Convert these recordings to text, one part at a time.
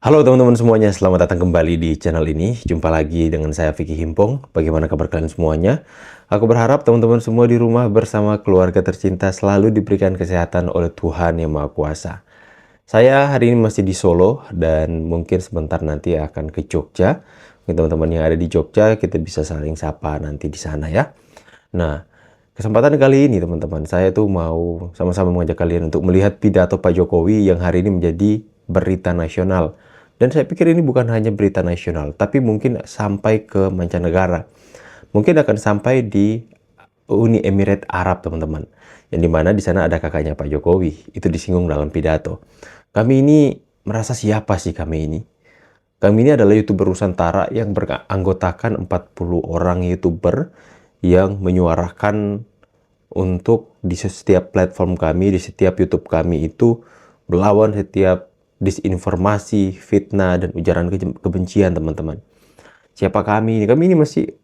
Halo teman-teman semuanya, selamat datang kembali di channel ini. Jumpa lagi dengan saya Vicky Himpong. Bagaimana kabar kalian semuanya? Aku berharap teman-teman semua di rumah bersama keluarga tercinta selalu diberikan kesehatan oleh Tuhan Yang Maha Kuasa. Saya hari ini masih di Solo dan mungkin sebentar nanti akan ke Jogja. Mungkin teman-teman yang ada di Jogja kita bisa saling sapa nanti di sana ya. Nah, kesempatan kali ini teman-teman, saya tuh mau sama-sama mengajak kalian untuk melihat pidato Pak Jokowi yang hari ini menjadi berita nasional. Dan saya pikir ini bukan hanya berita nasional, tapi mungkin sampai ke mancanegara. Mungkin akan sampai di Uni Emirat Arab, teman-teman. Yang dimana di sana ada kakaknya Pak Jokowi. Itu disinggung dalam pidato. Kami ini merasa siapa sih kami ini? Kami ini adalah YouTuber Nusantara yang beranggotakan 40 orang YouTuber yang menyuarakan untuk di setiap platform kami, di setiap YouTube kami itu melawan setiap disinformasi, fitnah, dan ujaran kebencian, teman-teman. Siapa kami ini? Kami ini masih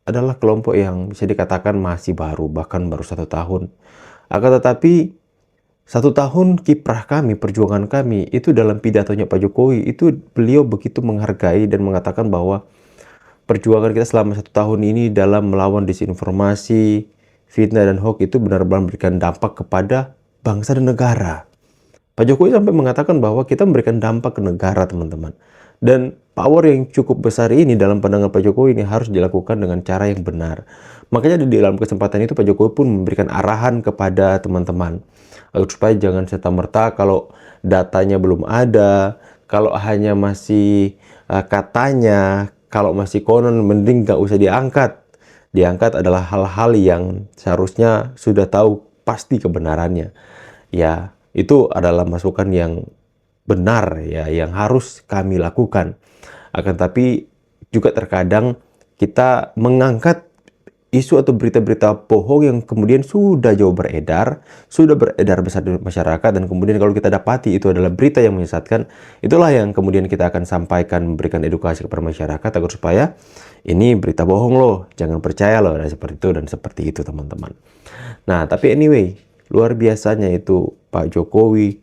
adalah kelompok yang bisa dikatakan masih baru, bahkan baru 1 tahun. Akan tetapi 1 tahun kiprah kami, perjuangan kami, itu dalam pidatonya Pak Jokowi, itu beliau begitu menghargai dan mengatakan bahwa perjuangan kita selama 1 tahun ini dalam melawan disinformasi, fitnah, dan hoax itu benar-benar memberikan dampak kepada bangsa dan negara. Pak Jokowi sampai mengatakan bahwa kita memberikan dampak ke negara, teman-teman. Dan power yang cukup besar ini dalam pandangan Pak Jokowi ini harus dilakukan dengan cara yang benar. Makanya di dalam kesempatan itu Pak Jokowi pun memberikan arahan kepada teman-teman agar supaya jangan serta-merta kalau datanya belum ada, kalau hanya masih katanya, kalau masih konon, mending nggak usah diangkat. Diangkat adalah hal-hal yang seharusnya sudah tahu pasti kebenarannya. Ya, itu adalah masukan yang benar ya, yang harus kami lakukan. Akan tapi juga terkadang kita mengangkat isu atau berita-berita bohong yang kemudian sudah jauh beredar, sudah beredar besar di masyarakat, dan kemudian kalau kita dapati itu adalah berita yang menyesatkan, itulah yang kemudian kita akan sampaikan, memberikan edukasi kepada masyarakat agar supaya ini berita bohong loh, jangan percaya loh, dan seperti itu teman-teman. Nah, tapi anyway, luar biasanya itu Pak Jokowi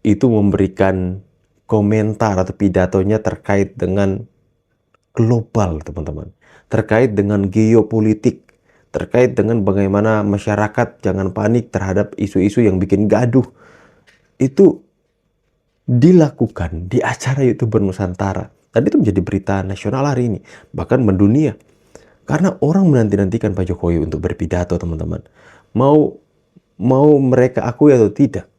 itu memberikan komentar atau pidatonya terkait dengan global, teman-teman. Terkait dengan geopolitik, terkait dengan bagaimana masyarakat jangan panik terhadap isu-isu yang bikin gaduh. Itu dilakukan di acara YouTuber Nusantara. Dan itu menjadi berita nasional hari ini, bahkan mendunia. Karena orang menanti-nantikan Pak Jokowi untuk berpidato, teman-teman. Mau mereka akui atau tidak,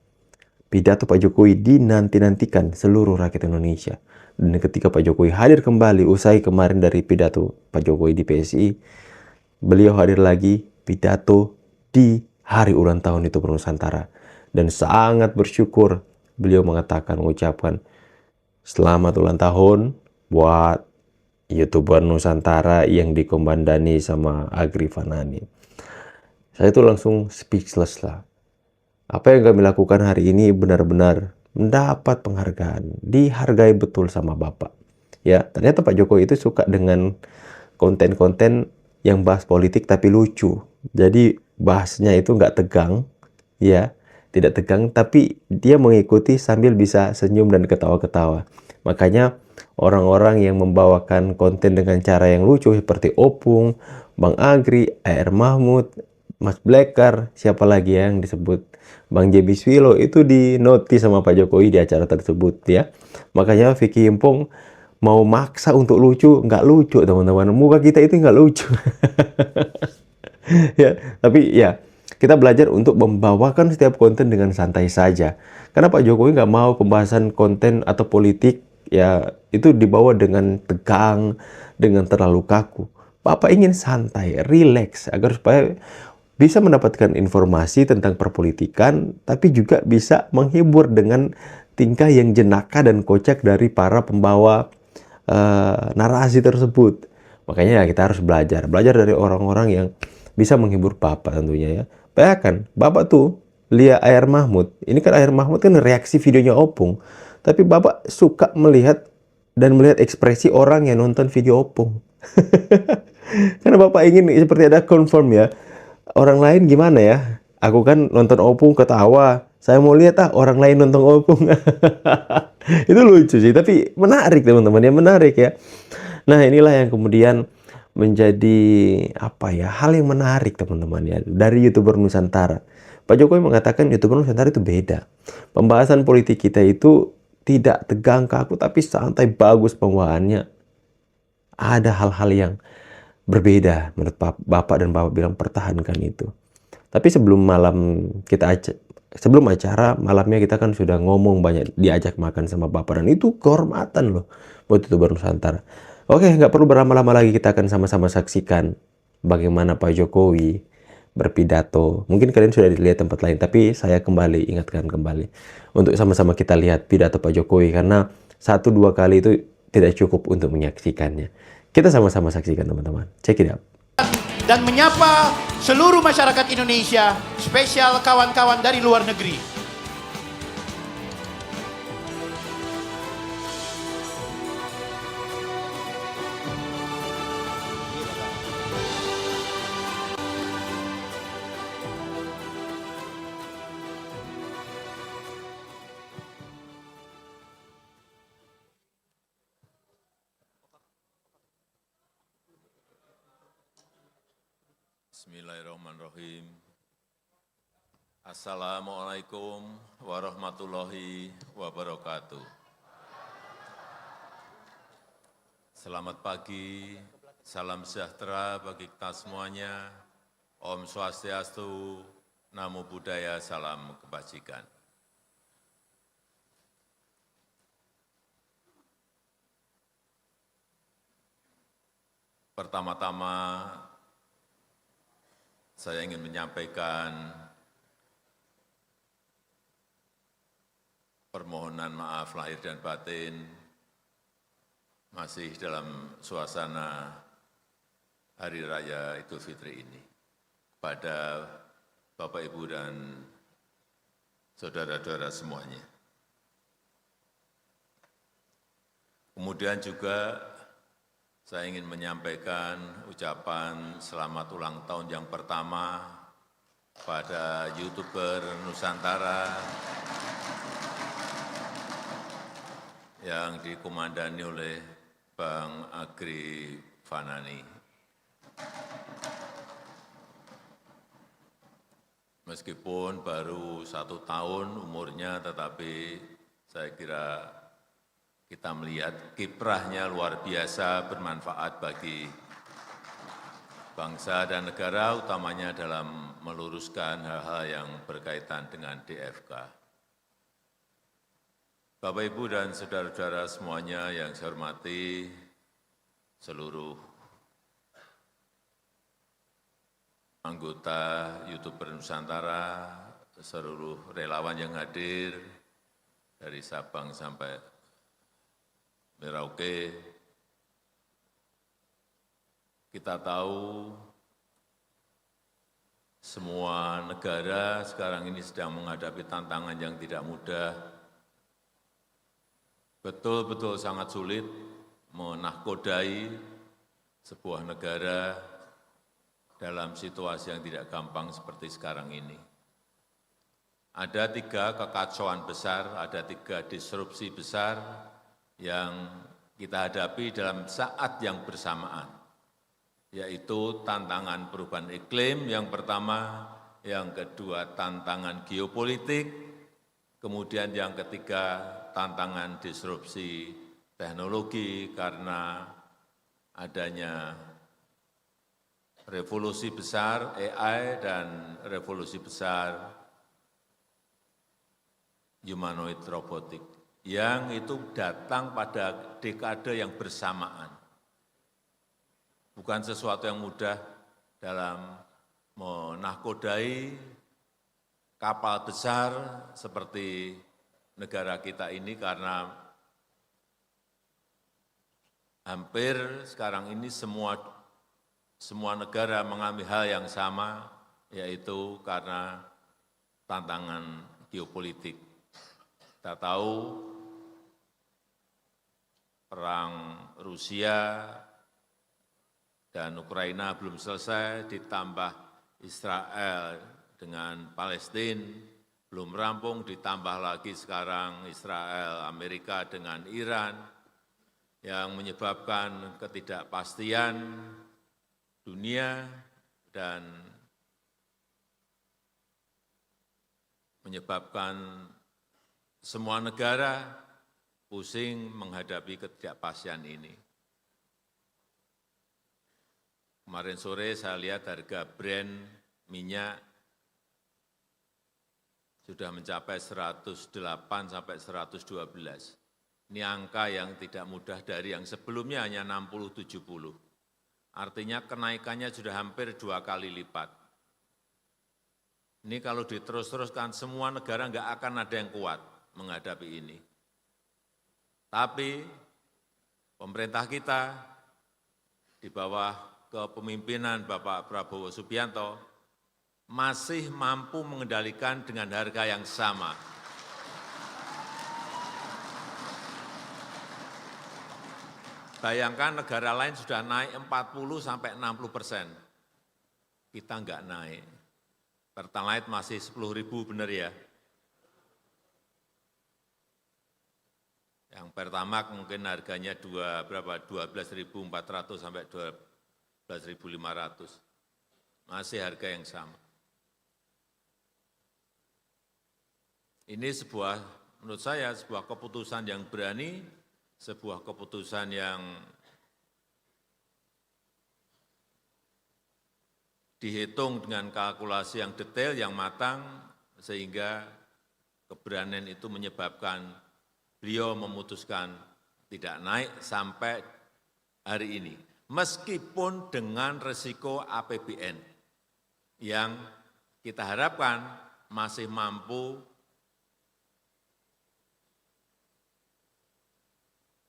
pidato Pak Jokowi dinanti-nantikan seluruh rakyat Indonesia. Dan ketika Pak Jokowi hadir kembali usai kemarin dari pidato Pak Jokowi di PSI, beliau hadir lagi pidato di hari ulang tahun itu Nusantara. Dan sangat bersyukur beliau mengucapkan selamat ulang tahun buat YouTuber Nusantara yang dikomandani sama Agri Fanani. Saya tuh langsung speechless lah. Apa yang kami lakukan hari ini benar-benar mendapat penghargaan, dihargai betul sama Bapak. Ya, ternyata Pak Jokowi itu suka dengan konten-konten yang bahas politik tapi lucu. Jadi bahasnya itu nggak tegang, ya, tidak tegang, tapi dia mengikuti sambil bisa senyum dan ketawa-ketawa. Makanya orang-orang yang membawakan konten dengan cara yang lucu seperti Opung, Bang Agri, AR Mahmud, Mas Blacker, siapa lagi yang disebut Bang JB Swilo, itu dinotis sama Pak Jokowi di acara tersebut ya. Makanya Vicky Himpong mau maksa untuk lucu, nggak lucu teman-teman. Muka kita itu nggak lucu. Ya, tapi ya kita belajar untuk membawakan setiap konten dengan santai saja. Karena Pak Jokowi nggak mau pembahasan konten atau politik ya itu dibawa dengan tegang, dengan terlalu kaku. Bapak ingin santai, relax, agar supaya bisa mendapatkan informasi tentang perpolitikan, tapi juga bisa menghibur dengan tingkah yang jenaka dan kocak dari para pembawa narasi tersebut. Makanya ya kita harus belajar dari orang-orang yang bisa menghibur Bapak tentunya ya. Bayangkan, Bapak tuh lihat AR Mahmud. Ini kan AR Mahmud kan reaksi videonya Opung. Tapi Bapak suka melihat ekspresi orang yang nonton video Opung. Karena Bapak ingin seperti ada confirm ya. Orang lain gimana ya? Aku kan nonton Opung ketawa. Saya mau lihat orang lain nonton opung. Itu lucu sih, tapi menarik teman-teman ya, menarik ya. Nah, inilah yang kemudian menjadi apa ya, hal yang menarik teman-teman ya dari YouTuber Nusantara. Pak Jokowi mengatakan YouTuber Nusantara itu beda. Pembahasan politik kita itu tidak tegang kaku tapi santai, bagus pembawaannya. Ada hal-hal yang berbeda menurut Bapak, dan Bapak bilang pertahankan itu. Tapi sebelum acara malamnya kita kan sudah ngomong banyak, diajak makan sama Bapak, dan itu kehormatan loh buat YouTuber Nusantara. Oke, nggak perlu berlama-lama lagi, kita akan sama-sama saksikan bagaimana Pak Jokowi berpidato. Mungkin kalian sudah dilihat tempat lain, tapi saya kembali ingatkan kembali untuk sama-sama kita lihat pidato Pak Jokowi, karena 1-2 kali itu tidak cukup untuk menyaksikannya. Kita sama-sama saksikan teman-teman. Check it out. Dan menyapa seluruh masyarakat Indonesia, spesial kawan-kawan dari luar negeri. Bismillahirrahmanirrahim. Assalamualaikum warahmatullahi wabarakatuh. Selamat pagi, salam sejahtera bagi kita semuanya. Om Swastiastu, Namo Buddhaya, salam kebajikan. Pertama-tama, saya ingin menyampaikan permohonan maaf lahir dan batin, masih dalam suasana Hari Raya Idul Fitri ini, kepada Bapak, Ibu, dan saudara-saudara semuanya. Kemudian juga saya ingin menyampaikan ucapan selamat ulang tahun yang pertama pada YouTuber Nusantara yang dikomandani oleh Bang Agri Fanani. Meskipun baru 1 tahun umurnya, tetapi saya kira kita melihat kiprahnya luar biasa, bermanfaat bagi bangsa dan negara, utamanya dalam meluruskan hal-hal yang berkaitan dengan DFK. Bapak, Ibu, dan saudara-saudara semuanya yang saya hormati, seluruh anggota YouTuber Nusantara, seluruh relawan yang hadir dari Sabang sampai Merauke, kita tahu semua negara sekarang ini sedang menghadapi tantangan yang tidak mudah. Betul-betul sangat sulit menahkodai sebuah negara dalam situasi yang tidak gampang seperti sekarang ini. Ada 3 kekacauan besar, ada 3 disrupsi besar yang kita hadapi dalam saat yang bersamaan, yaitu tantangan perubahan iklim yang pertama, yang kedua tantangan geopolitik, kemudian yang ketiga tantangan disrupsi teknologi karena adanya revolusi besar AI dan revolusi besar humanoid robotik, yang itu datang pada dekade yang bersamaan. Bukan sesuatu yang mudah dalam menahkodai kapal besar seperti negara kita ini, karena hampir sekarang ini semua negara mengalami hal yang sama, yaitu karena tantangan geopolitik. Kita tahu perang Rusia dan Ukraina belum selesai, ditambah Israel dengan Palestina, belum rampung, ditambah lagi sekarang Israel, Amerika dengan Iran, yang menyebabkan ketidakpastian dunia dan menyebabkan semua negara pusing menghadapi ketidakpastian ini. Kemarin sore saya lihat harga Brent minyak sudah mencapai 108 sampai 112. Ini angka yang tidak mudah dari yang sebelumnya hanya 60-70. Artinya kenaikannya sudah hampir 2 kali lipat. Ini kalau diterus-teruskan semua negara nggak akan ada yang kuat menghadapi ini. Tapi pemerintah kita di bawah kepemimpinan Bapak Prabowo Subianto masih mampu mengendalikan dengan harga yang sama. Bayangkan negara lain sudah naik 40-60%. Kita enggak naik. Pertalite masih 10.000 benar ya. Yang Pertamax mungkin harganya berapa? 12.400 sampai 12.500. Masih harga yang sama. Ini menurut saya sebuah keputusan yang berani, sebuah keputusan yang dihitung dengan kalkulasi yang detail, yang matang, sehingga keberanian itu menyebabkan beliau memutuskan tidak naik sampai hari ini. Meskipun dengan risiko APBN yang kita harapkan masih mampu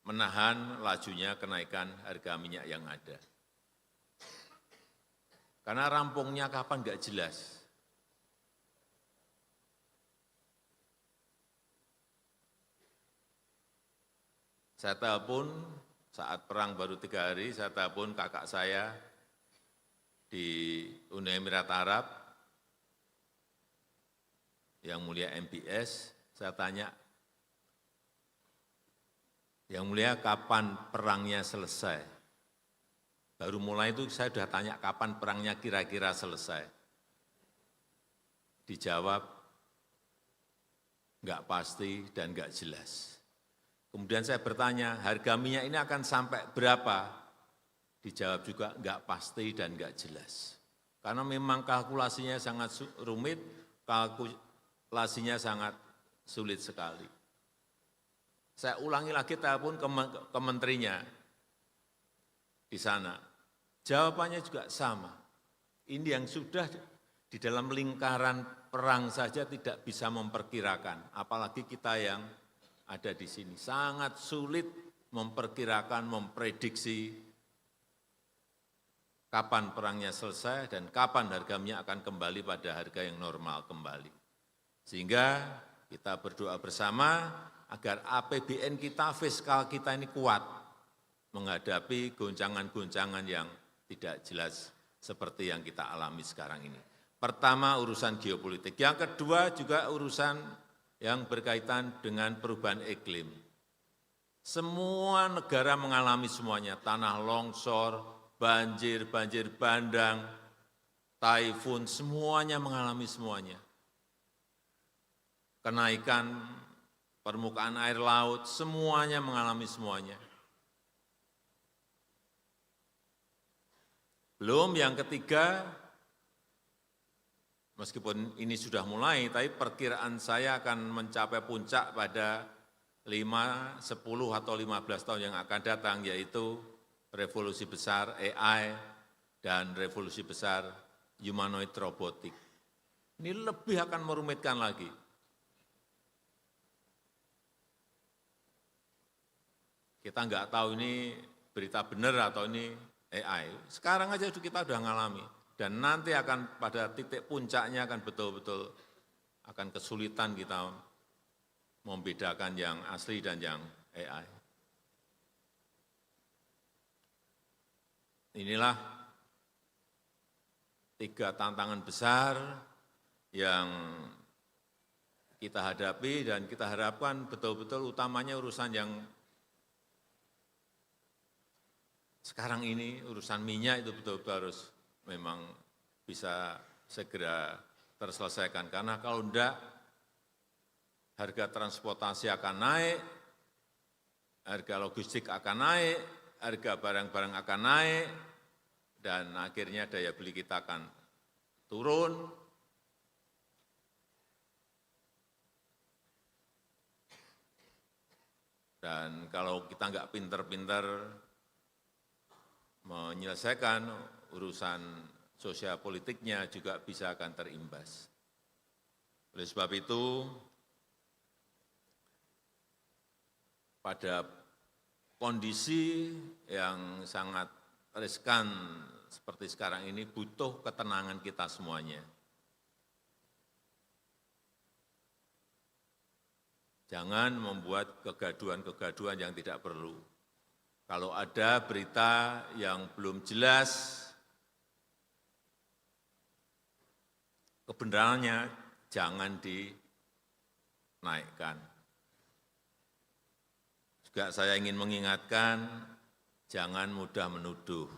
menahan lajunya kenaikan harga minyak yang ada. Karena rampungnya kapan nggak jelas. Saya telepon saat perang baru 3 hari, saya telepon kakak saya di Uni Emirat Arab, yang mulia MBS, saya tanya, yang mulia kapan perangnya selesai? Baru mulai itu saya sudah tanya kapan perangnya kira-kira selesai. Dijawab, enggak pasti dan enggak jelas. Kemudian saya bertanya, harga minyak ini akan sampai berapa? Dijawab juga enggak pasti dan enggak jelas. Karena memang kalkulasinya sangat rumit, kalkulasinya sangat sulit sekali. Saya ulangi lagi telepon ke menterinya di sana. Jawabannya juga sama. Ini yang sudah di dalam lingkaran perang saja tidak bisa memperkirakan. Apalagi kita yang ada di sini. Sangat sulit memperkirakan, memprediksi kapan perangnya selesai dan kapan harga minyak akan kembali pada harga yang normal kembali. Sehingga kita berdoa bersama agar APBN kita, fiskal kita ini kuat menghadapi goncangan-goncangan yang tidak jelas seperti yang kita alami sekarang ini. Pertama, urusan geopolitik. Yang kedua juga urusan yang berkaitan dengan perubahan iklim. Semua negara mengalami semuanya, tanah longsor, banjir, banjir bandang, taifun, semuanya mengalami semuanya. Kenaikan permukaan air laut, semuanya mengalami semuanya. Belum yang ketiga, meskipun ini sudah mulai, tapi perkiraan saya akan mencapai puncak pada 5, 10, atau 15 tahun yang akan datang, yaitu revolusi besar AI dan revolusi besar humanoid robotik. Ini lebih akan merumitkan lagi. Kita nggak tahu ini berita benar atau ini AI. Sekarang aja kita sudah ngalami. Dan nanti akan pada titik puncaknya akan betul-betul akan kesulitan kita membedakan yang asli dan yang AI. Inilah 3 tantangan besar yang kita hadapi dan kita harapkan betul-betul utamanya urusan yang sekarang ini, urusan minyak itu betul-betul harus memang bisa segera terselesaikan. Karena kalau enggak, harga transportasi akan naik, harga logistik akan naik, harga barang-barang akan naik, dan akhirnya daya beli kita akan turun. Dan kalau kita nggak pinter-pinter menyelesaikan urusan sosial politiknya juga bisa akan terimbas. Oleh sebab itu, pada kondisi yang sangat riskan seperti sekarang ini butuh ketenangan kita semuanya. Jangan membuat kegaduhan-kegaduhan yang tidak perlu. Kalau ada berita yang belum jelas kebenarannya, jangan dinaikkan. Juga saya ingin mengingatkan, jangan mudah menuduh.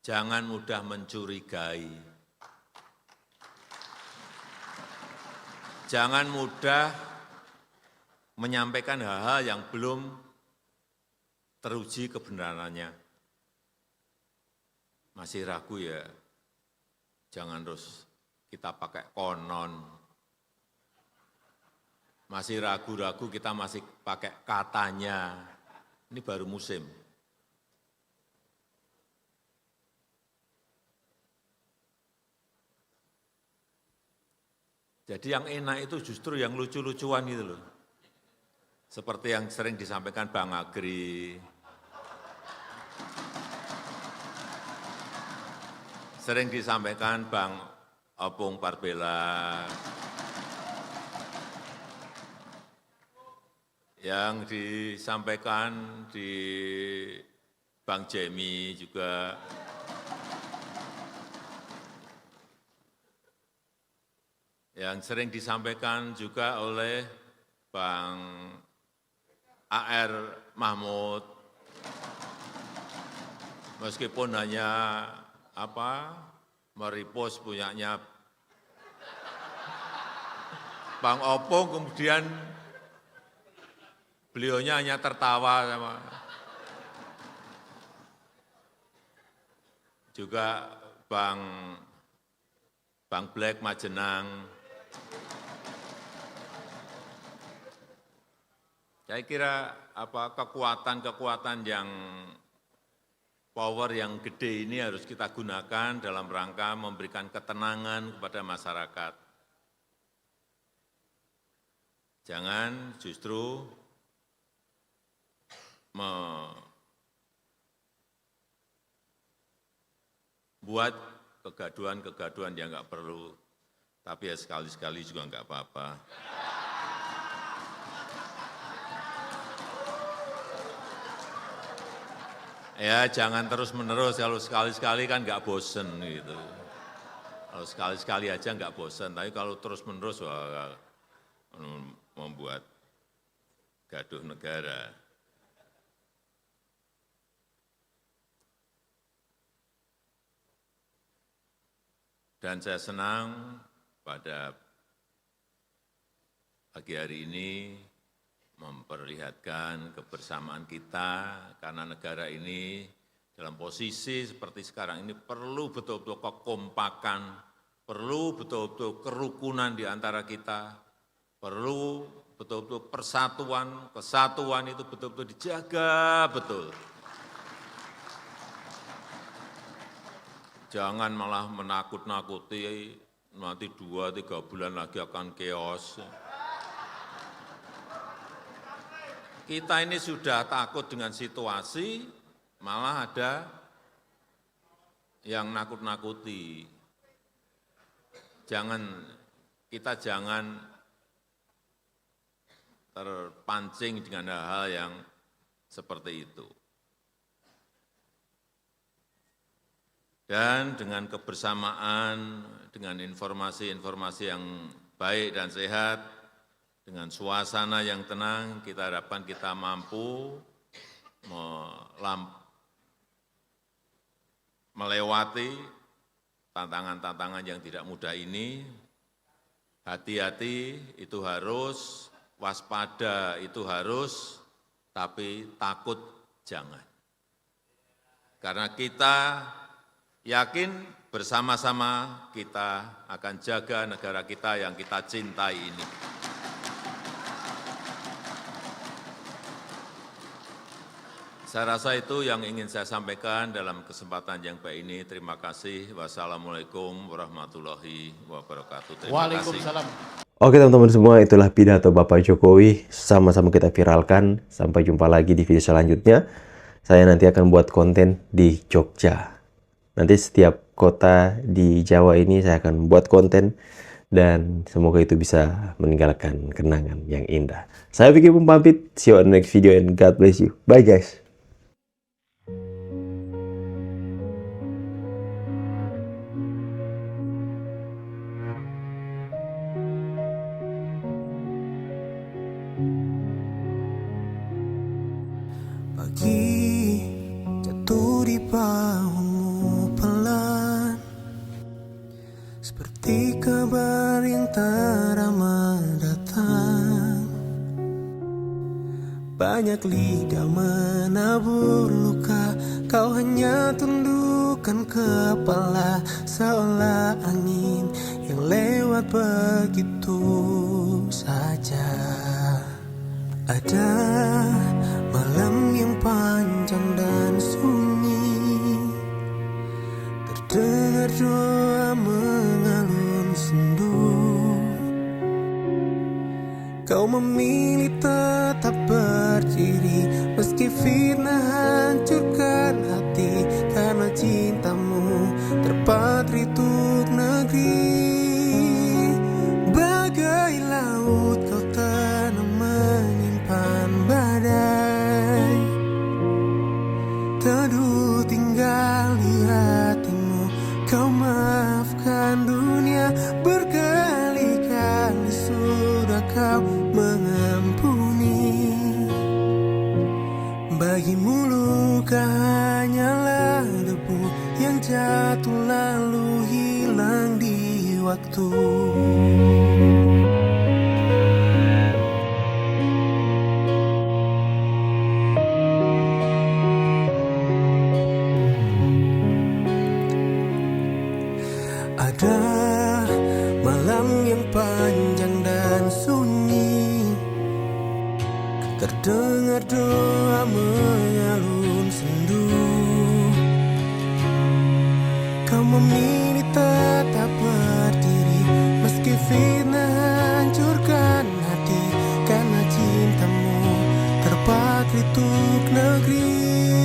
Jangan mudah mencurigai. Jangan mudah menyampaikan hal-hal yang belum teruji kebenarannya. Masih ragu ya, jangan terus kita pakai konon. Masih ragu-ragu kita masih pakai katanya. Ini baru musim. Jadi yang enak itu justru yang lucu-lucuan gitu loh. Seperti yang sering disampaikan Bang Agri, sering disampaikan Bang Opung Parbela, yang disampaikan di Bang Jemi juga, yang sering disampaikan juga oleh Bang A.R. Mahmud, meskipun hanya merepost punyanya Bang Opung, kemudian beliaunya hanya tertawa sama juga Bang Black Majenang. Saya kira kekuatan-kekuatan yang power yang gede ini harus kita gunakan dalam rangka memberikan ketenangan kepada masyarakat. Jangan justru membuat kegaduhan-kegaduhan yang nggak perlu, tapi ya sekali-sekali juga nggak apa-apa. Ya jangan terus-menerus, kalau sekali-sekali kan nggak bosen gitu. Kalau sekali-sekali aja nggak bosen, tapi kalau terus-menerus wah, membuat gaduh negara. Dan saya senang pada pagi hari ini memperlihatkan kebersamaan kita, karena negara ini dalam posisi seperti sekarang ini perlu betul-betul kekompakan, perlu betul-betul kerukunan di antara kita, perlu betul-betul persatuan, kesatuan itu betul-betul dijaga betul. Jangan malah menakut-nakuti, nanti 2-3 bulan lagi akan chaos. Kita ini sudah takut dengan situasi, malah ada yang nakut-nakuti. Kita jangan terpancing dengan hal-hal yang seperti itu. Dan dengan kebersamaan, dengan informasi-informasi yang baik dan sehat, dengan suasana yang tenang, kita harapkan kita mampu melewati tantangan-tantangan yang tidak mudah ini. Hati-hati itu harus, waspada itu harus, tapi takut jangan. Karena kita yakin bersama-sama kita akan jaga negara kita yang kita cintai ini. Saya rasa itu yang ingin saya sampaikan dalam kesempatan yang baik ini. Terima kasih. Wassalamualaikum warahmatullahi wabarakatuh. Terima kasih. Waalaikumsalam. Oke teman-teman semua, itulah pidato Bapak Jokowi. Sama-sama kita viralkan. Sampai jumpa lagi di video selanjutnya. Saya nanti akan buat konten di Jogja. Nanti setiap kota di Jawa ini saya akan buat konten. Dan semoga itu bisa meninggalkan kenangan yang indah. Saya Vicky pamit. See you on the next video and God bless you. Bye guys. Pagi jatuh di bahumu pelan, seperti kabar yang tak ramah datang. Banyak lidah menabur luka, kau hanya tundukkan kepala, seolah angin yang lewat begitu saja. Ada malam yang panjang dan sunyi, terdengar doa mengalun sendu. Kau memilih tetap berdiri, meski fitnah hancurkan hati, karena cintamu terpatri untuk negeri. Bagai laut kau tenang menyimpan badai, teduh tinggal di hatimu. Kau maafkan dunia, berkali-kali sudah kau mengampuni. Bagimu luka hanyalah debu yang jatuh lalu hilang di waktu. Ada malam yang panjang dan sunyi, terdengar doa mengalun sendu. Kau memilih tetap berdiri, meski fitnah hancurkan hati, karena cintamu terpatri untuk negeri.